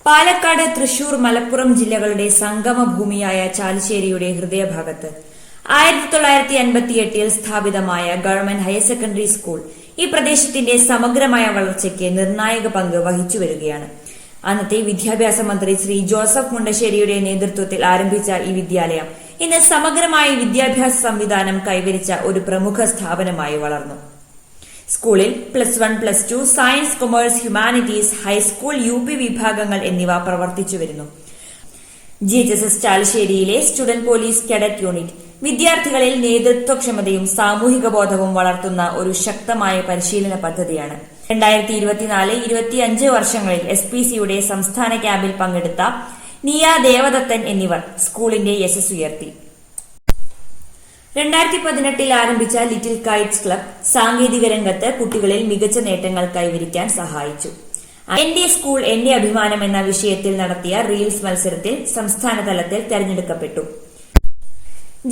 പാലക്കാട്, തൃശൂർ, മലപ്പുറം ജില്ലകളുടെ സംഗമഭൂമിയായ ചാലിശ്ശേരിയുടെ ഹൃദയഭാഗത്ത് 1958 സ്ഥാപിതമായ ഗവൺമെന്റ് ഹയർ സെക്കൻഡറി സ്കൂൾ ഈ പ്രദേശത്തിന്റെ സമഗ്രമായ വളർച്ചയ്ക്ക് നിർണായക പങ്ക് വഹിച്ചുവരികയാണ്. അന്നത്തെ വിദ്യാഭ്യാസ മന്ത്രി ശ്രീ ജോസഫ് മുണ്ടശ്ശേരിയുടെ നേതൃത്വത്തിൽ ആരംഭിച്ച ഈ വിദ്യാലയം ഇന്ന് സമഗ്രമായ വിദ്യാഭ്യാസ സംവിധാനം കൈവരിച്ച ഒരു പ്രമുഖ സ്ഥാപനമായി വളർന്നു. സ്കൂളിൽ +1, +2, സയൻസ്, കൊമേഴ്സ്, ഹ്യൂമാനിറ്റീസ്, ഹൈസ്കൂൾ, UP വിഭാഗങ്ങൾ എന്നിവ പ്രവർത്തിച്ചുവരുന്നു. GHSS ചാലിശ്ശേരിയിലെ സ്റ്റുഡന്റ് പോലീസ് കേഡറ്റ് യൂണിറ്റ് വിദ്യാർത്ഥികളിൽ നേതൃത്വക്ഷമതയും സാമൂഹിക ബോധവും വളർത്തുന്ന ഒരു ശക്തമായ പരിശീലന പദ്ധതിയാണ്. 2024-25 വർഷങ്ങളിൽ SPCയുടെ സംസ്ഥാന ക്യാമ്പിൽ പങ്കെടുത്ത നിയ ദേവദത്തൻ എന്നിവർ സ്കൂളിന്റെ യശസ് ഉയർത്തി. 2018 ആരംഭിച്ച ലിറ്റിൽ കൈറ്റ്സ് ക്ലബ് സാങ്കേതിക രംഗത്ത് കുട്ടികളിൽ മികച്ച നേട്ടങ്ങൾ കൈവരിക്കാൻ സഹായിച്ചു. എന്റെ സ്കൂൾ എന്റെ അഭിമാനം എന്ന വിഷയത്തിൽ നടത്തിയ റീൽസ് മത്സരത്തിൽ സംസ്ഥാന തലത്തിൽ തെരഞ്ഞെടുക്കപ്പെട്ടു.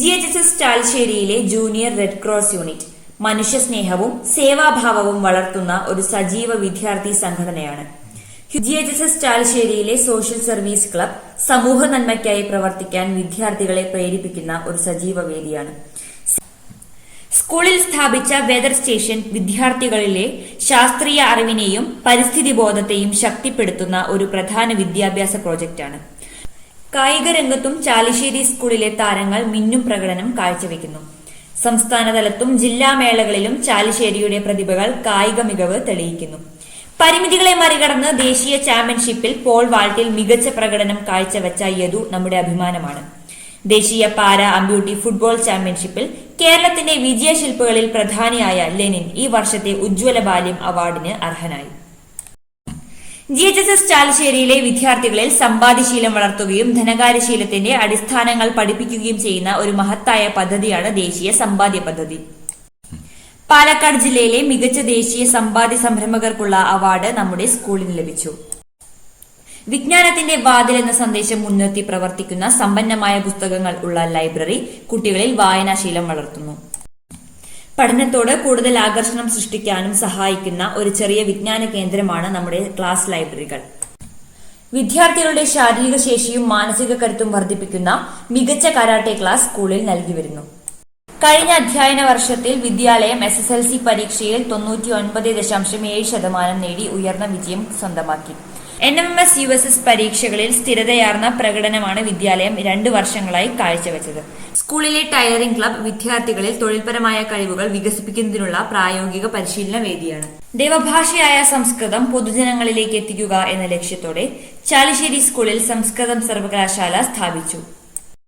GHSS ചാലിശ്ശേരിയിലെ ജൂനിയർ റെഡ് ക്രോസ് യൂണിറ്റ് മനുഷ്യസ്നേഹവും സേവാഭാവവും വളർത്തുന്ന ഒരു സജീവ വിദ്യാർത്ഥി സംഘടനയാണ്. GHSS ചാലിശ്ശേരിയിലെ സോഷ്യൽ സർവീസ് ക്ലബ് സമൂഹ നന്മയ്ക്കായി പ്രവർത്തിക്കാൻ വിദ്യാർത്ഥികളെ പ്രേരിപ്പിക്കുന്ന ഒരു സജീവ വേദിയാണ്. സ്കൂളിൽ സ്ഥാപിച്ച വെതർ സ്റ്റേഷൻ വിദ്യാർത്ഥികളിലെ ശാസ്ത്രീയ അറിവിനെയും പരിസ്ഥിതി ബോധത്തെയും ശക്തിപ്പെടുത്തുന്ന ഒരു പ്രധാന വിദ്യാഭ്യാസ പ്രോജക്റ്റാണ്. കായിക രംഗത്തും ചാലിശ്ശേരി സ്കൂളിലെ താരങ്ങൾ മിന്നും പ്രകടനം കാഴ്ചവെക്കുന്നു. സംസ്ഥാനതലത്തും ജില്ലാ മേളകളിലും ചാലിശ്ശേരിയുടെ പ്രതിഭകൾ കായിക മികവ് തെളിയിക്കുന്നു. പരിമിതികളെ മറികടന്ന് ദേശീയ ചാമ്പ്യൻഷിപ്പിൽ പോൾ വാൾട്ടിൽ മികച്ച പ്രകടനം കാഴ്ചവെച്ച യദു നമ്മുടെ അഭിമാനമാണ്. ദേശീയ പാരാ അമ്പ്യൂട്ടി ഫുട്ബോൾ ചാമ്പ്യൻഷിപ്പിൽ കേരളത്തിന്റെ വിജയശില്പികളിൽ പ്രധാനിയായ ലെനിൻ ഈ വർഷത്തെ ഉജ്ജ്വല ബാല്യം അവാർഡിന് അർഹനായി. GHSS ചാലിശ്ശേരിയിലെ വിദ്യാർത്ഥികളിൽ സമ്പാദ്യശീലം വളർത്തുകയും ധനകാര്യശീലത്തിന്റെ അടിസ്ഥാനങ്ങൾ പഠിപ്പിക്കുകയും ചെയ്യുന്ന ഒരു മഹത്തായ പദ്ധതിയാണ് ദേശീയ സമ്പാദ്യ പദ്ധതി. പാലക്കാട് ജില്ലയിലെ മികച്ച ദേശീയ സമ്പാദ്യ സംരംഭകർക്കുള്ള അവാർഡ് നമ്മുടെ സ്കൂളിന് ലഭിച്ചു. വിജ്ഞാനത്തിന്റെ വാതിൽ എന്ന സന്ദേശം മുൻനിർത്തി പ്രവർത്തിക്കുന്ന സമ്പന്നമായ പുസ്തകങ്ങൾ ഉള്ള ലൈബ്രറി കുട്ടികളിൽ വായനാശീലം വളർത്തുന്നു. പഠനത്തോട് കൂടുതൽ ആകർഷണം സൃഷ്ടിക്കാനും സഹായിക്കുന്ന ഒരു ചെറിയ വിജ്ഞാന കേന്ദ്രമാണ് നമ്മുടെ ക്ലാസ് ലൈബ്രറികൾ. വിദ്യാർത്ഥികളുടെ ശാരീരിക ശേഷിയും മാനസിക കരുത്തും വർദ്ധിപ്പിക്കുന്ന മികച്ച കരാട്ടെ ക്ലാസ് സ്കൂളിൽ നൽകി വരുന്നു. കഴിഞ്ഞ അധ്യയന വർഷത്തിൽ വിദ്യാലയം SSLC പരീക്ഷയിൽ 99.7% നേടി ഉയർന്ന വിജയം സ്വന്തമാക്കി. NMS USS പരീക്ഷകളിൽ സ്ഥിരതയാർന്ന പ്രകടനമാണ് വിദ്യാലയം 2 വർഷങ്ങളായി കാഴ്ചവെച്ചത്. സ്കൂളിലെ ടൈലറിംഗ് ക്ലബ് വിദ്യാർത്ഥികളിൽ തൊഴിൽപരമായ കഴിവുകൾ വികസിപ്പിക്കുന്നതിനുള്ള പ്രായോഗിക പരിശീലന വേദിയാണ്. ദേവഭാഷയായ സംസ്കൃതം പൊതുജനങ്ങളിലേക്ക് എത്തിക്കുക എന്ന ലക്ഷ്യത്തോടെ ചാലിശ്ശേരി സ്കൂളിൽ സംസ്കൃതം സർവകലാശാല സ്ഥാപിച്ചു.